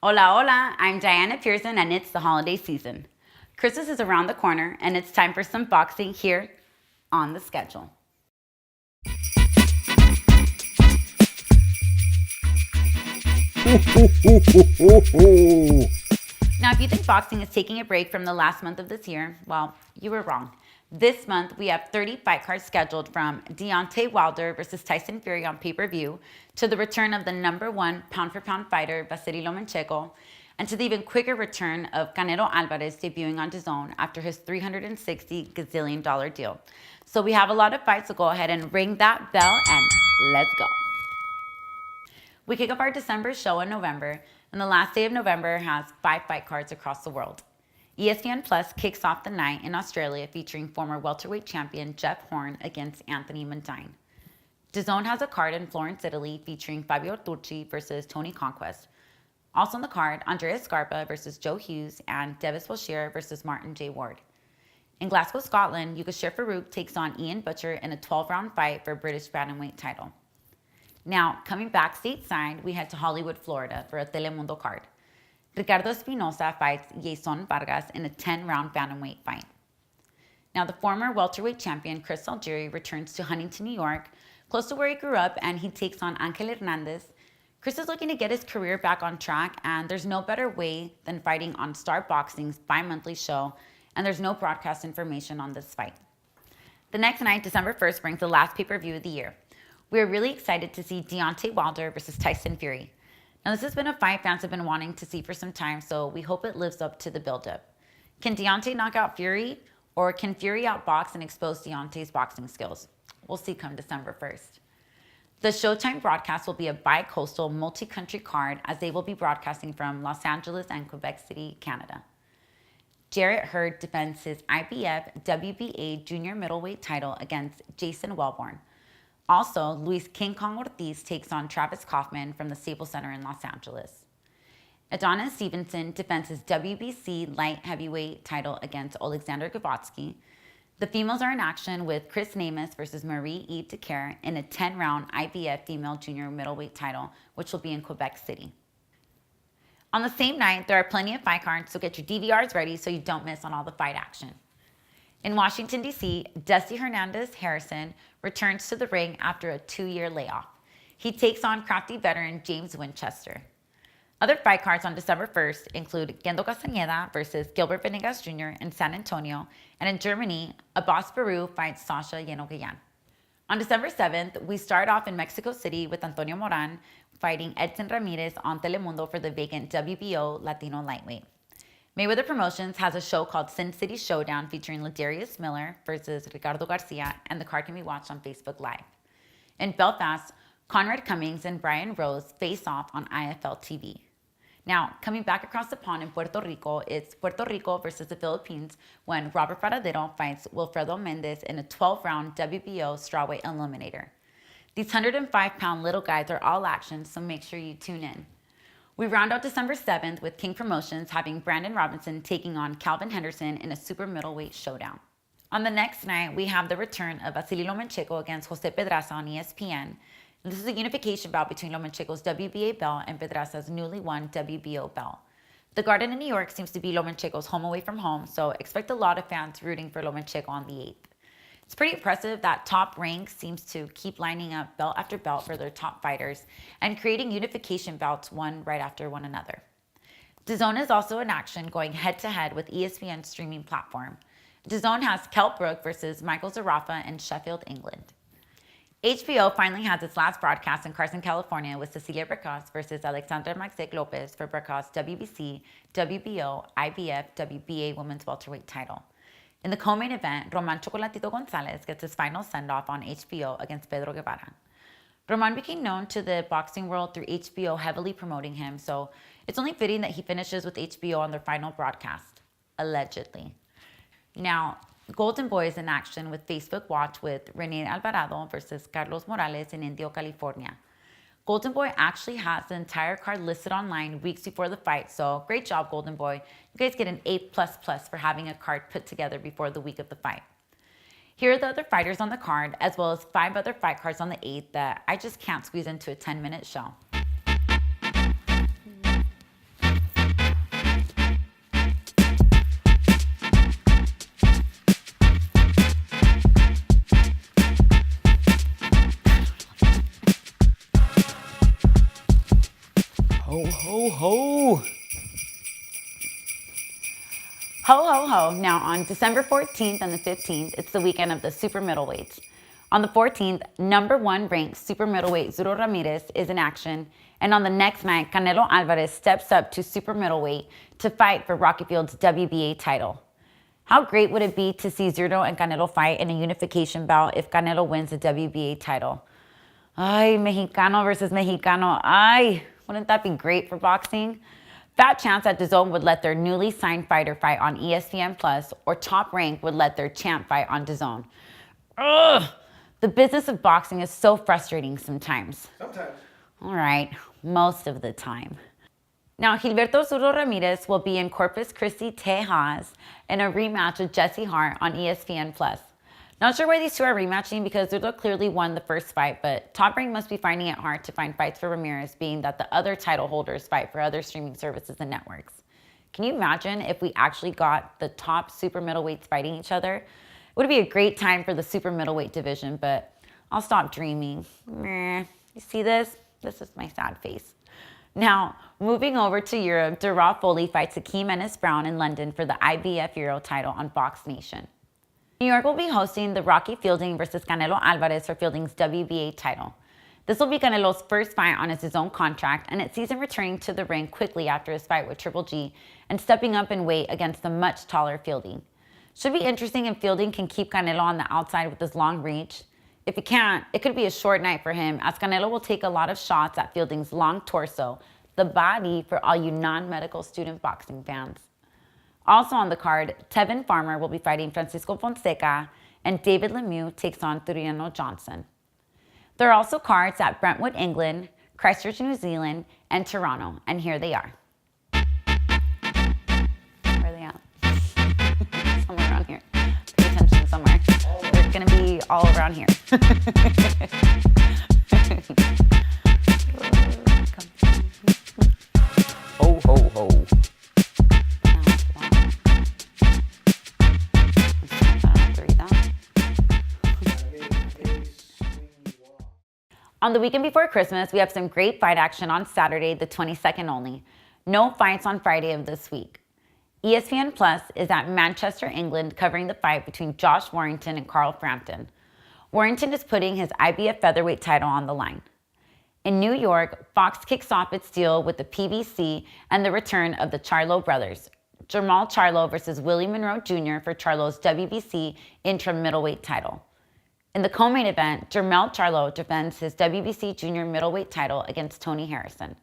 Hola, hola, I'm Diana Pierson and it's the holiday season. Christmas is around the corner and it's time for some boxing here on the schedule. Now, if you think boxing is taking a break from the last month of this year, well, you were wrong. This month, we have 30 fight cards scheduled from Deontay Wilder versus Tyson Fury on pay-per-view, to the return of the #1 pound-for-pound fighter, Vasily Lomachenko, and to the even quicker return of Canelo Alvarez debuting on DAZN after his $360 gazillion deal. So we have a lot of fights, so go ahead and ring that bell and let's go. We kick off our December show in November, and the last day of November has 5 fight cards across the world. ESPN Plus kicks off the night in Australia featuring former welterweight champion Jeff Horn against Anthony Mundine. DAZN has a card in Florence, Italy featuring Fabio Turchi versus Tony Conquest. Also on the card, Andrea Scarpa versus Joe Hughes and Devis Bashir versus Martin J. Ward. In Glasgow, Scotland, Yugosher Farouk takes on Ian Butcher in a 12-round fight for British bantamweight title. Now, coming back stateside, we head to Hollywood, Florida for a Telemundo card. Ricardo Espinosa fights Jason Vargas in a 10-round bantamweight fight. Now, the former welterweight champion Chris Algieri returns to Huntington, New York, close to where he grew up, and he takes on Angel Hernandez. Chris is looking to get his career back on track, and there's no better way than fighting on Star Boxing's bi-monthly show, and there's no broadcast information on this fight. The next night, December 1st, brings the last pay-per-view of the year. We are really excited to see Deontay Wilder versus Tyson Fury. Now, this has been a fight fans have been wanting to see for some time, so we hope it lives up to the build-up. Can Deontay knock out Fury, or can Fury outbox and expose Deontay's boxing skills? We'll see come December 1st. The Showtime broadcast will be a bi-coastal, multi-country card, as they will be broadcasting from Los Angeles and Quebec City, Canada. Jarrett Hurd defends his IBF WBA junior middleweight title against Jason Wellborn. Also, Luis King Kong Ortiz takes on Travis Kaufman from the Staples Center in Los Angeles. Adonis Stevenson defends his WBC light heavyweight title against Alexander Gavotsky. The females are in action with Chris Namus versus Marie-Eve Decaire in a 10-round IBF female junior middleweight title, which will be in Quebec City. On the same night, there are plenty of fight cards, so get your DVRs ready so you don't miss on all the fight action. In Washington, D.C., Dusty Hernandez Harrison returns to the ring after a 2-year layoff. He takes on crafty veteran James Winchester. Other fight cards on December 1st include Gendo Castañeda versus Gilbert Venegas Jr. in San Antonio, and in Germany, Abbas Baru fights Sasha Yenogayan. On December 7th, we start off in Mexico City with Antonio Moran fighting Edson Ramirez on Telemundo for the vacant WBO Latino lightweight. Mayweather Promotions has a show called City Showdown featuring Ladarius Miller versus Ricardo Garcia, and the card can be watched on Facebook Live. In Belfast, Conrad Cummings and Brian Rose face off on IFL TV. Now, coming back across the pond in Puerto Rico, it's Puerto Rico versus the Philippines when Robert Paradero fights Wilfredo Mendez in a 12-round WBO strawweight eliminator. These 105-pound little guys are all action, so make sure you tune in. We round out December 7th with King Promotions having Brandon Robinson taking on Calvin Henderson in a super middleweight showdown. On the next night, we have the return of Vasily Lomachenko against Jose Pedraza on ESPN. This is a unification bout between Lomachenko's WBA belt and Pedraza's newly won WBO belt. The Garden in New York seems to be Lomachenko's home away from home, so expect a lot of fans rooting for Lomachenko on the 8th. It's pretty impressive that Top Rank seems to keep lining up belt after belt for their top fighters and creating unification bouts one right after one another. DAZN is also in action going head-to-head with ESPN's streaming platform. DAZN has Kell Brook versus Michael Zarafa in Sheffield, England. HBO finally has its last broadcast in Carson, California with Cecilia Bracasz versus Alexandra Maxek Lopez for Bracasz WBC, WBO, IBF, WBA women's welterweight title. In the co-main event, Roman Chocolatito Gonzalez gets his final send-off on HBO against Pedro Guevara. Roman became known to the boxing world through HBO heavily promoting him, so it's only fitting that he finishes with HBO on their final broadcast, allegedly. Now, Golden Boy is in action with Facebook Watch with Rene Alvarado versus Carlos Morales in Indio, California. Golden Boy actually has the entire card listed online weeks before the fight, so great job, Golden Boy. You guys get an A++ for having a card put together before the week of the fight. Here are the other fighters on the card, as well as 5 other fight cards on the 8th that I just can't squeeze into a 10-minute show. Ho, ho. Ho, ho, ho. Now, on December 14th and the 15th, it's the weekend of the super middleweights. On the 14th, number 1 ranked super middleweight Zuro Ramirez is in action. And on the next night, Canelo Alvarez steps up to super middleweight to fight for Rocky Field's WBA title. How great would it be to see Zuro and Canelo fight in a unification bout if Canelo wins the WBA title? Ay, Mexicano versus Mexicano. Ay, wouldn't that be great for boxing? Fat Chance at DAZN would let their newly signed fighter fight on ESPN Plus, or Top Rank would let their champ fight on DAZN. Ugh! The business of boxing is so frustrating sometimes. Sometimes. All right, most of the time. Now, Gilberto Zuro Ramirez will be in Corpus Christi, Texas, in a rematch with Jesse Hart on ESPN Plus. Not sure why these two are rematching because Zuro clearly won the first fight, but Top Rank must be finding it hard to find fights for Ramirez, being that the other title holders fight for other streaming services and networks. Can you imagine if we actually got the top super middleweights fighting each other? It would be a great time for the super middleweight division, but I'll stop dreaming. Meh. You see this? This is my sad face. Now, moving over to Europe, Dara Foley fights Hakeem Ennis-Brown in London for the IBF Euro title on Fox Nation. New York will be hosting the Rocky Fielding versus Canelo Alvarez for Fielding's WBA title. This will be Canelo's first fight on his own contract, and it sees him returning to the ring quickly after his fight with Triple G and stepping up in weight against the much taller Fielding. Should be interesting if Fielding can keep Canelo on the outside with his long reach. If he can't, it could be a short night for him, as Canelo will take a lot of shots at Fielding's long torso, the body for all you non-medical student boxing fans. Also on the card, Tevin Farmer will be fighting Francisco Fonseca, and David Lemieux takes on Turiano Johnson. There are also cards at Brentwood, England, Christchurch, New Zealand, and Toronto, and here they are. Where are they at? Somewhere around here. Pay attention somewhere. They're going to be all around here. Ho, ho, ho. On the weekend before Christmas, we have some great fight action on Saturday, the 22nd only. No fights on Friday of this week. ESPN Plus is at Manchester, England, covering the fight between Josh Warrington and Carl Frampton. Warrington is putting his IBF featherweight title on the line. In New York, Fox kicks off its deal with the PBC and the return of the Charlo brothers, Jermall Charlo versus Willie Monroe Jr. for Charlo's WBC interim middleweight title. In the co-main event, Jermell Charlo defends his WBC junior middleweight title against Tony Harrison.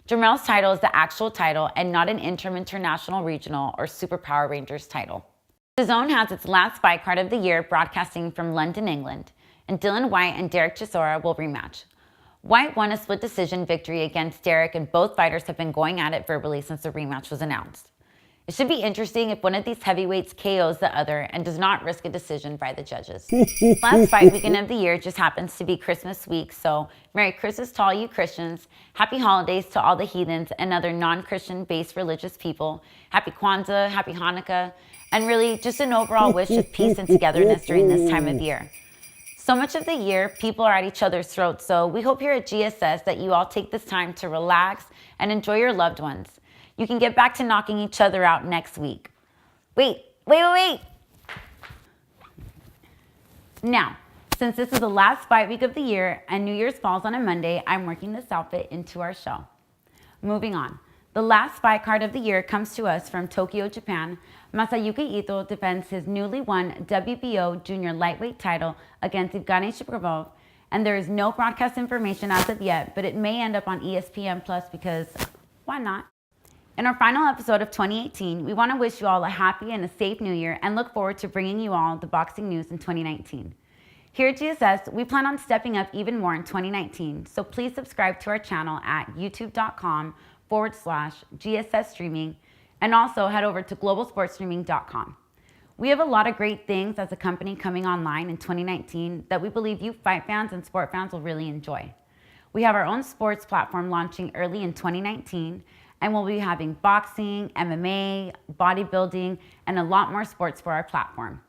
Jermell's title is the actual title and not an interim international regional or Super Power Rangers title. DAZN has its last fight card of the year broadcasting from London, England, and Dylan White and Derek Chisora will rematch. White won a split decision victory against Derek, and both fighters have been going at it verbally since the rematch was announced. It should be interesting if one of these heavyweights KOs the other and does not risk a decision by the judges. Last fight weekend of the year just happens to be Christmas week, so Merry Christmas to all you Christians, Happy Holidays to all the heathens and other non-Christian based religious people, Happy Kwanzaa, Happy Hanukkah, and really just an overall wish of peace and togetherness during this time of year. So much of the year, people are at each other's throats, so we hope here at GSS that you all take this time to relax and enjoy your loved ones. You can get back to knocking each other out next week. Wait. Now, since this is the last fight week of the year and New Year's falls on a Monday, I'm working this outfit into our show. Moving on. The last fight card of the year comes to us from Tokyo, Japan. Masayuki Ito defends his newly won WBO junior lightweight title against Evgeny Shiprovov, and there is no broadcast information as of yet, but it may end up on ESPN Plus because why not? In our final episode of 2018, we want to wish you all a happy and a safe new year and look forward to bringing you all the boxing news in 2019. Here at GSS, we plan on stepping up even more in 2019, so please subscribe to our channel at youtube.com/GSS streaming, and also head over to globalsportstreaming.com. We have a lot of great things as a company coming online in 2019 that we believe you fight fans and sport fans will really enjoy. We have our own sports platform launching early in 2019, and we'll be having boxing, MMA, bodybuilding, and a lot more sports for our platform.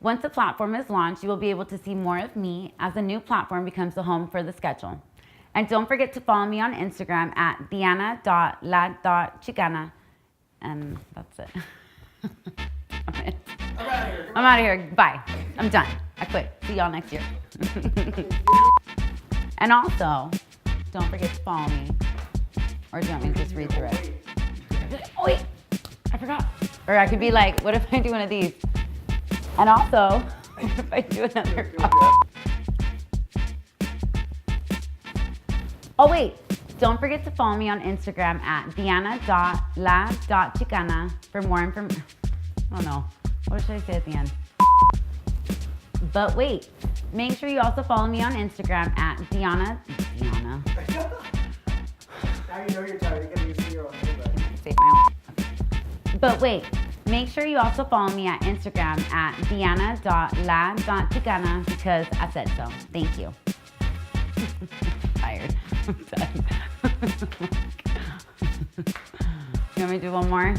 Once the platform is launched, you will be able to see more of me as the new platform becomes the home for the schedule. And don't forget to follow me on Instagram at diana.la.chicana. And that's it. I'm out of here. Bye. I'm done. I quit. See y'all next year. And also, don't forget to follow me. Or do you want me to just read through it? Oh, wait. I forgot. Or I could be like, what if I do one of these? And also, what if I do another Oh, wait. Don't forget to follow me on Instagram at diana.la.chicana for more information. I don't know. What should I say at the end? But wait. Make sure you also follow me on Instagram at Diana. Now you know you're tired. You gotta use your own. Save my own. But wait. Make sure you also follow me at Instagram at diana.la.chicana because I said so. Thank you. Tired. I'm done. You want me to do one more?